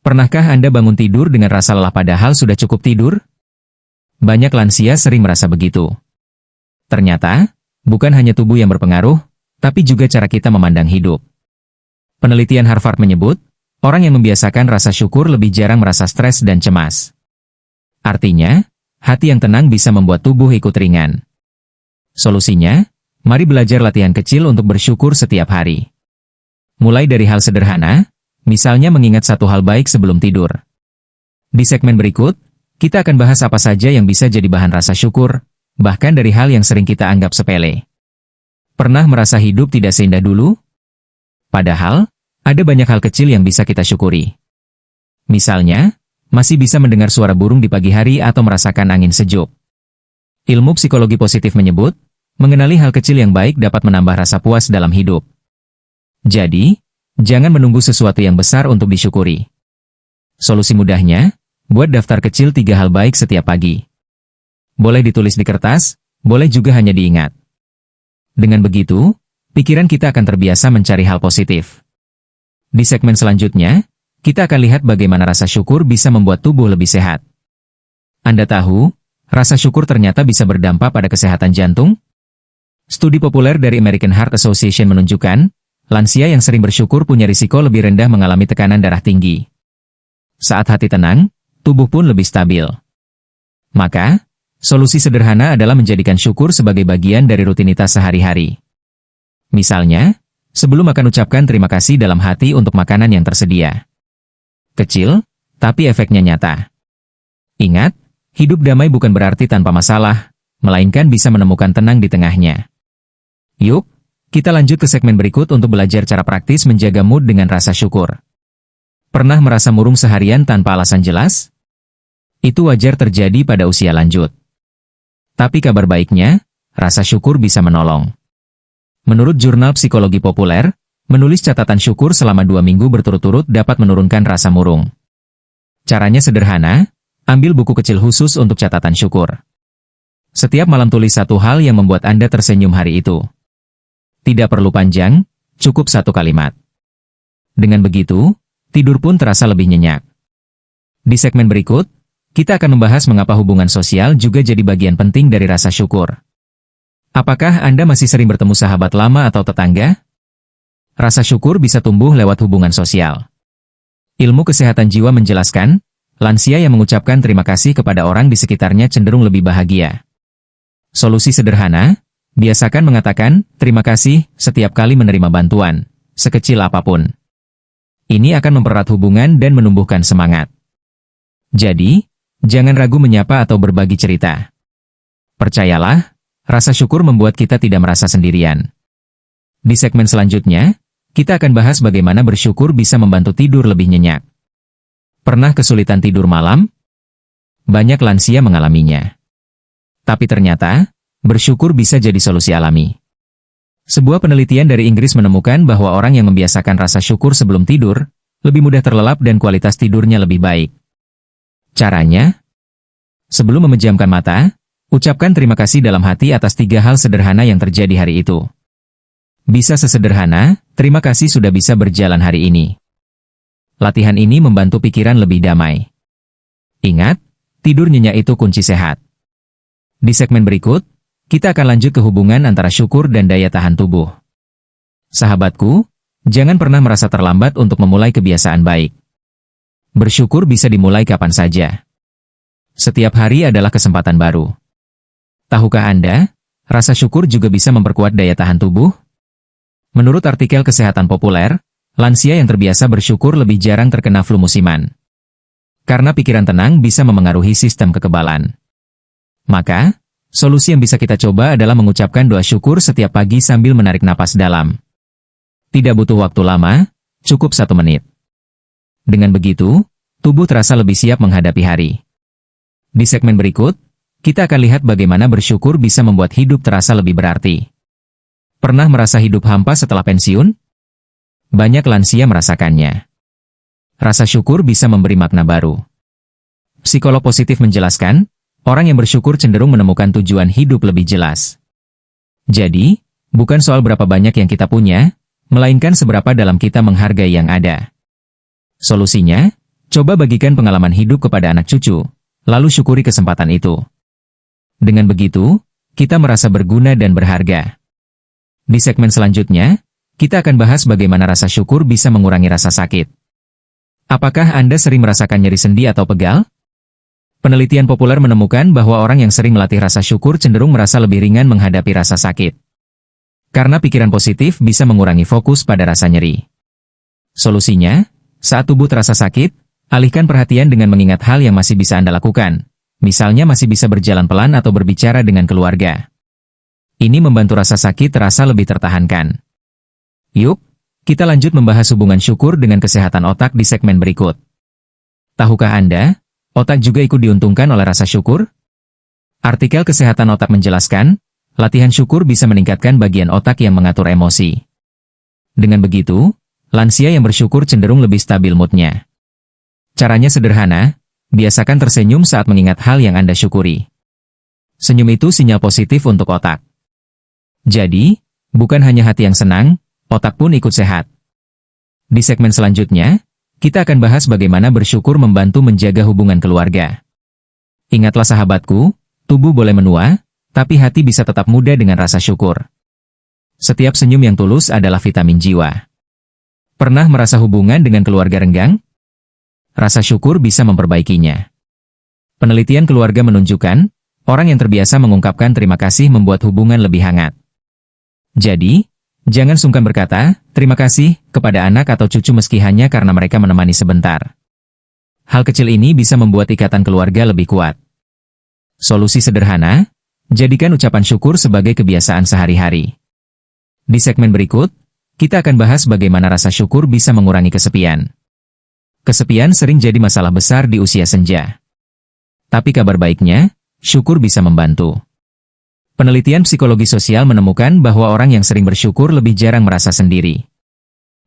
Pernahkah Anda bangun tidur dengan rasa lelah padahal sudah cukup tidur? Banyak lansia sering merasa begitu. Ternyata, bukan hanya tubuh yang berpengaruh, tapi juga cara kita memandang hidup. Penelitian Harvard menyebut, orang yang membiasakan rasa syukur lebih jarang merasa stres dan cemas. Artinya, hati yang tenang bisa membuat tubuh ikut ringan. Solusinya, mari belajar latihan kecil untuk bersyukur setiap hari. Mulai dari hal sederhana, misalnya mengingat satu hal baik sebelum tidur. Di segmen berikut, kita akan bahas apa saja yang bisa jadi bahan rasa syukur, bahkan dari hal yang sering kita anggap sepele. Pernah merasa hidup tidak seindah dulu? Padahal, ada banyak hal kecil yang bisa kita syukuri. Misalnya, masih bisa mendengar suara burung di pagi hari atau merasakan angin sejuk. Ilmu psikologi positif menyebut, mengenali hal kecil yang baik dapat menambah rasa puas dalam hidup. Jadi, jangan menunggu sesuatu yang besar untuk disyukuri. Solusi mudahnya, buat daftar kecil 3 hal baik setiap pagi. Boleh ditulis di kertas, boleh juga hanya diingat. Dengan begitu, pikiran kita akan terbiasa mencari hal positif. Di segmen selanjutnya, kita akan lihat bagaimana rasa syukur bisa membuat tubuh lebih sehat. Anda tahu, rasa syukur ternyata bisa berdampak pada kesehatan jantung? Studi populer dari American Heart Association menunjukkan, lansia yang sering bersyukur punya risiko lebih rendah mengalami tekanan darah tinggi. Saat hati tenang, tubuh pun lebih stabil. Maka, solusi sederhana adalah menjadikan syukur sebagai bagian dari rutinitas sehari-hari. Misalnya, sebelum makan ucapkan terima kasih dalam hati untuk makanan yang tersedia. Kecil, tapi efeknya nyata. Ingat, hidup damai bukan berarti tanpa masalah, melainkan bisa menemukan tenang di tengahnya. Yuk, kita lanjut ke segmen berikut untuk belajar cara praktis menjaga mood dengan rasa syukur. Pernah merasa murung seharian tanpa alasan jelas? Itu wajar terjadi pada usia lanjut. Tapi kabar baiknya, rasa syukur bisa menolong. Menurut jurnal psikologi populer, menulis catatan syukur selama 2 minggu berturut-turut dapat menurunkan rasa murung. Caranya sederhana, ambil buku kecil khusus untuk catatan syukur. Setiap malam tulis satu hal yang membuat Anda tersenyum hari itu. Tidak perlu panjang, cukup 1 kalimat. Dengan begitu, tidur pun terasa lebih nyenyak. Di segmen berikut, kita akan membahas mengapa hubungan sosial juga jadi bagian penting dari rasa syukur. Apakah Anda masih sering bertemu sahabat lama atau tetangga? Rasa syukur bisa tumbuh lewat hubungan sosial. Ilmu kesehatan jiwa menjelaskan, lansia yang mengucapkan terima kasih kepada orang di sekitarnya cenderung lebih bahagia. Solusi sederhana, biasakan mengatakan terima kasih setiap kali menerima bantuan, sekecil apapun. Ini akan mempererat hubungan dan menumbuhkan semangat. Jadi, jangan ragu menyapa atau berbagi cerita. Percayalah, rasa syukur membuat kita tidak merasa sendirian. Di segmen selanjutnya, kita akan bahas bagaimana bersyukur bisa membantu tidur lebih nyenyak. Pernah kesulitan tidur malam? Banyak lansia mengalaminya. Tapi ternyata, bersyukur bisa jadi solusi alami. Sebuah penelitian dari Inggris menemukan bahwa orang yang membiasakan rasa syukur sebelum tidur, lebih mudah terlelap dan kualitas tidurnya lebih baik. Caranya? Sebelum memejamkan mata, ucapkan terima kasih dalam hati atas 3 hal sederhana yang terjadi hari itu. Bisa sesederhana, terima kasih sudah bisa berjalan hari ini. Latihan ini membantu pikiran lebih damai. Ingat, tidur nyenyak itu kunci sehat. Di segmen berikut, kita akan lanjut ke hubungan antara syukur dan daya tahan tubuh. Sahabatku, jangan pernah merasa terlambat untuk memulai kebiasaan baik. Bersyukur bisa dimulai kapan saja. Setiap hari adalah kesempatan baru. Tahukah Anda, rasa syukur juga bisa memperkuat daya tahan tubuh? Menurut artikel kesehatan populer, lansia yang terbiasa bersyukur lebih jarang terkena flu musiman. Karena pikiran tenang bisa memengaruhi sistem kekebalan. Maka, solusi yang bisa kita coba adalah mengucapkan doa syukur setiap pagi sambil menarik napas dalam. Tidak butuh waktu lama, cukup 1 menit. Dengan begitu, tubuh terasa lebih siap menghadapi hari. Di segmen berikut, kita akan lihat bagaimana bersyukur bisa membuat hidup terasa lebih berarti. Pernah merasa hidup hampa setelah pensiun? Banyak lansia merasakannya. Rasa syukur bisa memberi makna baru. Psikolog positif menjelaskan, orang yang bersyukur cenderung menemukan tujuan hidup lebih jelas. Jadi, bukan soal berapa banyak yang kita punya, melainkan seberapa dalam kita menghargai yang ada. Solusinya, Coba bagikan pengalaman hidup kepada anak cucu, lalu syukuri kesempatan itu. Dengan begitu, kita merasa berguna dan berharga. Di segmen selanjutnya, kita akan bahas bagaimana rasa syukur bisa mengurangi rasa sakit. Apakah Anda sering merasakan nyeri sendi atau pegal? Penelitian populer menemukan bahwa orang yang sering melatih rasa syukur cenderung merasa lebih ringan menghadapi rasa sakit. Karena pikiran positif bisa mengurangi fokus pada rasa nyeri. Solusinya, saat tubuh terasa sakit, alihkan perhatian dengan mengingat hal yang masih bisa Anda lakukan. Misalnya masih bisa berjalan pelan atau berbicara dengan keluarga. Ini membantu rasa sakit terasa lebih tertahankan. Yuk, kita lanjut membahas hubungan syukur dengan kesehatan otak di segmen berikut. Tahukah Anda, otak juga ikut diuntungkan oleh rasa syukur? Artikel Kesehatan Otak menjelaskan, latihan syukur bisa meningkatkan bagian otak yang mengatur emosi. Dengan begitu, lansia yang bersyukur cenderung lebih stabil moodnya. Caranya sederhana, biasakan tersenyum saat mengingat hal yang Anda syukuri. Senyum itu sinyal positif untuk otak. Jadi, bukan hanya hati yang senang, otak pun ikut sehat. Di segmen selanjutnya, kita akan bahas bagaimana bersyukur membantu menjaga hubungan keluarga. Ingatlah sahabatku, tubuh boleh menua, tapi hati bisa tetap muda dengan rasa syukur. Setiap senyum yang tulus adalah vitamin jiwa. Pernah merasa hubungan dengan keluarga renggang? Rasa syukur bisa memperbaikinya. Penelitian keluarga menunjukkan, orang yang terbiasa mengungkapkan terima kasih membuat hubungan lebih hangat. Jadi, jangan sungkan berkata, terima kasih, kepada anak atau cucu meski hanya karena mereka menemani sebentar. Hal kecil ini bisa membuat ikatan keluarga lebih kuat. Solusi sederhana, jadikan ucapan syukur sebagai kebiasaan sehari-hari. Di segmen berikut, kita akan bahas bagaimana rasa syukur bisa mengurangi kesepian. Kesepian sering jadi masalah besar di usia senja. Tapi kabar baiknya, syukur bisa membantu. Penelitian psikologi sosial menemukan bahwa orang yang sering bersyukur lebih jarang merasa sendiri.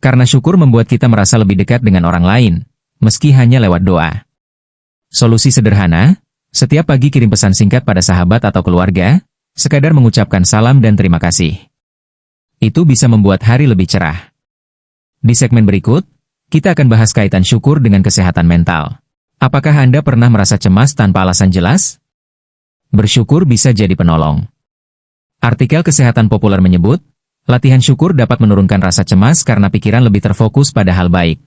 Karena syukur membuat kita merasa lebih dekat dengan orang lain, meski hanya lewat doa. Solusi sederhana, setiap pagi kirim pesan singkat pada sahabat atau keluarga, sekadar mengucapkan salam dan terima kasih. Itu bisa membuat hari lebih cerah. Di segmen berikut, kita akan bahas kaitan syukur dengan kesehatan mental. Apakah Anda pernah merasa cemas tanpa alasan jelas? Bersyukur bisa jadi penolong. Artikel Kesehatan Populer menyebut, latihan syukur dapat menurunkan rasa cemas karena pikiran lebih terfokus pada hal baik.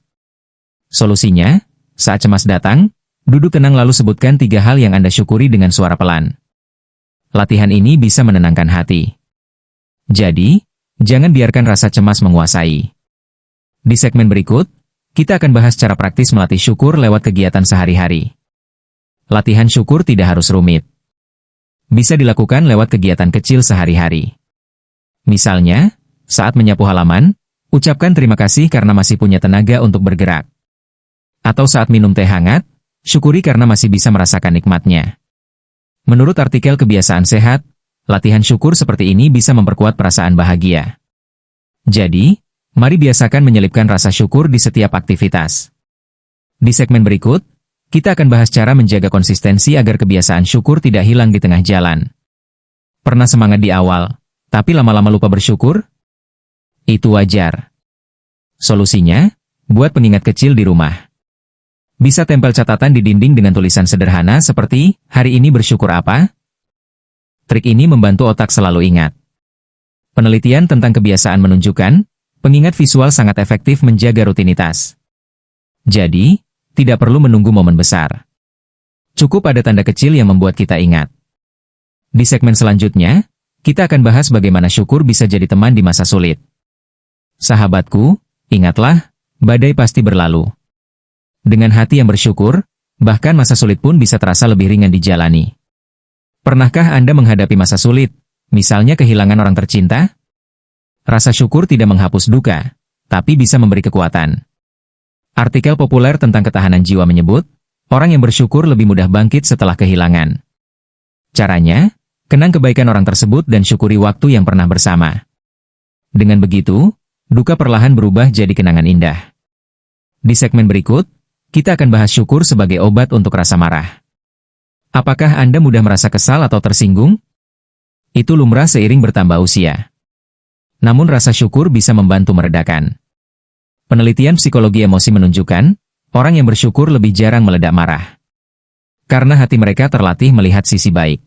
Solusinya, saat cemas datang, duduk tenang lalu sebutkan 3 hal yang Anda syukuri dengan suara pelan. Latihan ini bisa menenangkan hati. Jadi, jangan biarkan rasa cemas menguasai. Di segmen berikut, kita akan bahas cara praktis melatih syukur lewat kegiatan sehari-hari. Latihan syukur tidak harus rumit. Bisa dilakukan lewat kegiatan kecil sehari-hari. Misalnya, saat menyapu halaman, ucapkan terima kasih karena masih punya tenaga untuk bergerak. Atau saat minum teh hangat, syukuri karena masih bisa merasakan nikmatnya. Menurut artikel Kebiasaan Sehat, latihan syukur seperti ini bisa memperkuat perasaan bahagia. Jadi, mari biasakan menyelipkan rasa syukur di setiap aktivitas. Di segmen berikut, kita akan bahas cara menjaga konsistensi agar kebiasaan syukur tidak hilang di tengah jalan. Pernah semangat di awal, tapi lama-lama lupa bersyukur? Itu wajar. Solusinya, buat pengingat kecil di rumah. Bisa tempel catatan di dinding dengan tulisan sederhana seperti, hari ini bersyukur apa? Trik ini membantu otak selalu ingat. Penelitian tentang kebiasaan menunjukkan, pengingat visual sangat efektif menjaga rutinitas. Jadi, tidak perlu menunggu momen besar. Cukup ada tanda kecil yang membuat kita ingat. Di segmen selanjutnya, kita akan bahas bagaimana syukur bisa jadi teman di masa sulit. Sahabatku, ingatlah, badai pasti berlalu. Dengan hati yang bersyukur, bahkan masa sulit pun bisa terasa lebih ringan dijalani. Pernahkah Anda menghadapi masa sulit, misalnya kehilangan orang tercinta? Rasa syukur tidak menghapus duka, tapi bisa memberi kekuatan. Artikel populer tentang ketahanan jiwa menyebut, orang yang bersyukur lebih mudah bangkit setelah kehilangan. Caranya, kenang kebaikan orang tersebut dan syukuri waktu yang pernah bersama. Dengan begitu, duka perlahan berubah jadi kenangan indah. Di segmen berikut, kita akan bahas syukur sebagai obat untuk rasa marah. Apakah Anda mudah merasa kesal atau tersinggung? Itu lumrah seiring bertambah usia. Namun rasa syukur bisa membantu meredakan. Penelitian psikologi emosi menunjukkan, orang yang bersyukur lebih jarang meledak marah. Karena hati mereka terlatih melihat sisi baik.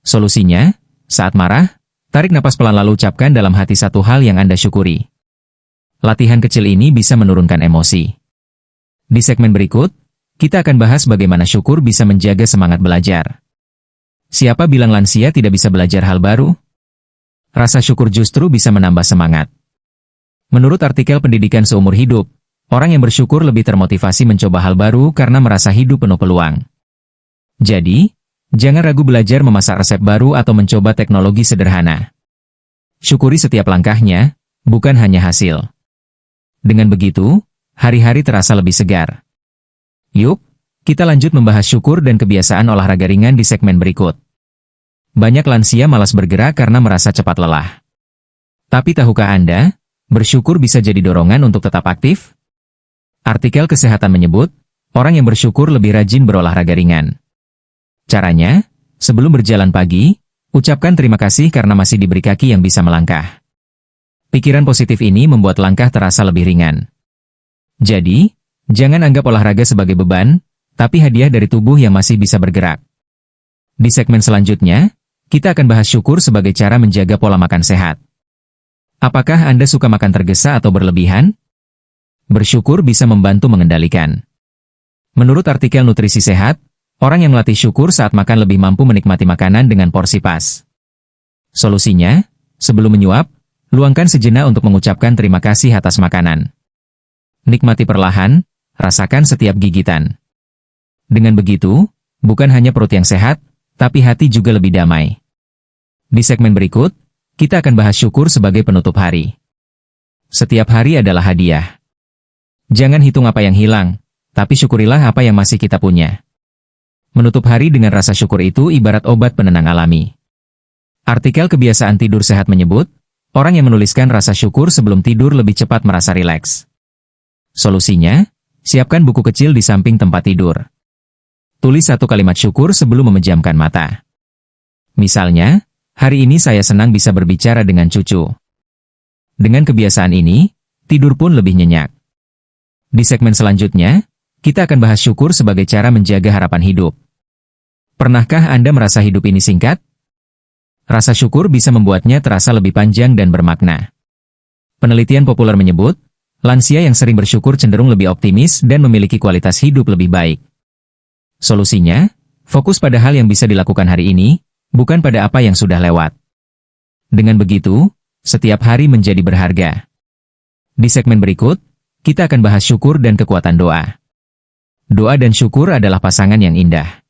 Solusinya, saat marah, tarik napas pelan lalu ucapkan dalam hati satu hal yang Anda syukuri. Latihan kecil ini bisa menurunkan emosi. Di segmen berikut, kita akan bahas bagaimana syukur bisa menjaga semangat belajar. Siapa bilang lansia tidak bisa belajar hal baru? Rasa syukur justru bisa menambah semangat. Menurut artikel Pendidikan Seumur Hidup, orang yang bersyukur lebih termotivasi mencoba hal baru karena merasa hidup penuh peluang. Jadi, jangan ragu belajar memasak resep baru atau mencoba teknologi sederhana. Syukuri setiap langkahnya, bukan hanya hasil. Dengan begitu, hari-hari terasa lebih segar. Yuk, kita lanjut membahas syukur dan kebiasaan olahraga ringan di segmen berikut. Banyak lansia malas bergerak karena merasa cepat lelah. Tapi tahukah Anda, bersyukur bisa jadi dorongan untuk tetap aktif? Artikel kesehatan menyebut, orang yang bersyukur lebih rajin berolahraga ringan. Caranya, sebelum berjalan pagi, ucapkan terima kasih karena masih diberi kaki yang bisa melangkah. Pikiran positif ini membuat langkah terasa lebih ringan. Jadi, jangan anggap olahraga sebagai beban, tapi hadiah dari tubuh yang masih bisa bergerak. Di segmen selanjutnya, kita akan bahas syukur sebagai cara menjaga pola makan sehat. Apakah Anda suka makan tergesa atau berlebihan? Bersyukur bisa membantu mengendalikan. Menurut artikel Nutrisi Sehat, orang yang melatih syukur saat makan lebih mampu menikmati makanan dengan porsi pas. Solusinya, sebelum menyuap, luangkan sejenak untuk mengucapkan terima kasih atas makanan. Nikmati perlahan, rasakan setiap gigitan. Dengan begitu, bukan hanya perut yang sehat, tapi hati juga lebih damai. Di segmen berikut, kita akan bahas syukur sebagai penutup hari. Setiap hari adalah hadiah. Jangan hitung apa yang hilang, tapi syukurilah apa yang masih kita punya. Menutup hari dengan rasa syukur itu ibarat obat penenang alami. Artikel Kebiasaan Tidur Sehat menyebut, orang yang menuliskan rasa syukur sebelum tidur lebih cepat merasa rileks. Solusinya, siapkan buku kecil di samping tempat tidur. Tulis satu kalimat syukur sebelum memejamkan mata. Misalnya, hari ini saya senang bisa berbicara dengan cucu. Dengan kebiasaan ini, tidur pun lebih nyenyak. Di segmen selanjutnya, kita akan bahas syukur sebagai cara menjaga harapan hidup. Pernahkah Anda merasa hidup ini singkat? Rasa syukur bisa membuatnya terasa lebih panjang dan bermakna. Penelitian populer menyebut, lansia yang sering bersyukur cenderung lebih optimis dan memiliki kualitas hidup lebih baik. Solusinya, fokus pada hal yang bisa dilakukan hari ini, bukan pada apa yang sudah lewat. Dengan begitu, setiap hari menjadi berharga. Di segmen berikut, kita akan bahas syukur dan kekuatan doa. Doa dan syukur adalah pasangan yang indah.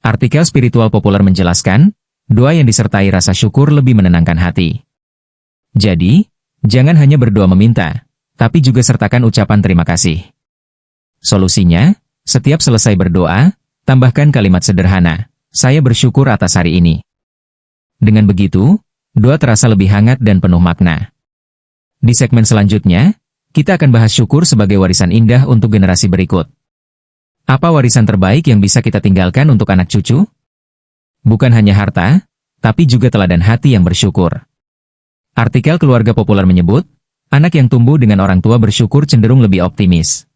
Artikel spiritual populer menjelaskan, doa yang disertai rasa syukur lebih menenangkan hati. Jadi, jangan hanya berdoa meminta, tapi juga sertakan ucapan terima kasih. Solusinya, setiap selesai berdoa, tambahkan kalimat sederhana, saya bersyukur atas hari ini. Dengan begitu, doa terasa lebih hangat dan penuh makna. Di segmen selanjutnya, kita akan bahas syukur sebagai warisan indah untuk generasi berikut. Apa warisan terbaik yang bisa kita tinggalkan untuk anak cucu? Bukan hanya harta, tapi juga teladan hati yang bersyukur. Artikel Keluarga Populer menyebut, anak yang tumbuh dengan orang tua bersyukur cenderung lebih optimis.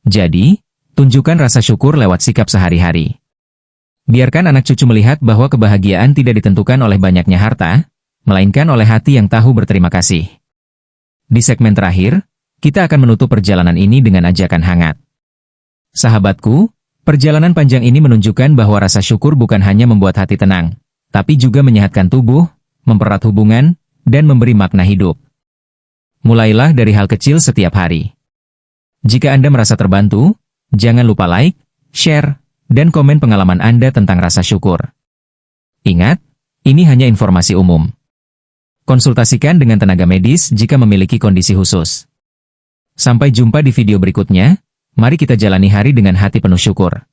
Jadi, tunjukkan rasa syukur lewat sikap sehari-hari. Biarkan anak cucu melihat bahwa kebahagiaan tidak ditentukan oleh banyaknya harta, melainkan oleh hati yang tahu berterima kasih. Di segmen terakhir, kita akan menutup perjalanan ini dengan ajakan hangat. Sahabatku, perjalanan panjang ini menunjukkan bahwa rasa syukur bukan hanya membuat hati tenang, tapi juga menyehatkan tubuh, mempererat hubungan, dan memberi makna hidup. Mulailah dari hal kecil setiap hari. Jika Anda merasa terbantu, jangan lupa like, share, dan komen pengalaman Anda tentang rasa syukur. Ingat, ini hanya informasi umum. Konsultasikan dengan tenaga medis jika memiliki kondisi khusus. Sampai jumpa di video berikutnya. Mari kita jalani hari dengan hati penuh syukur.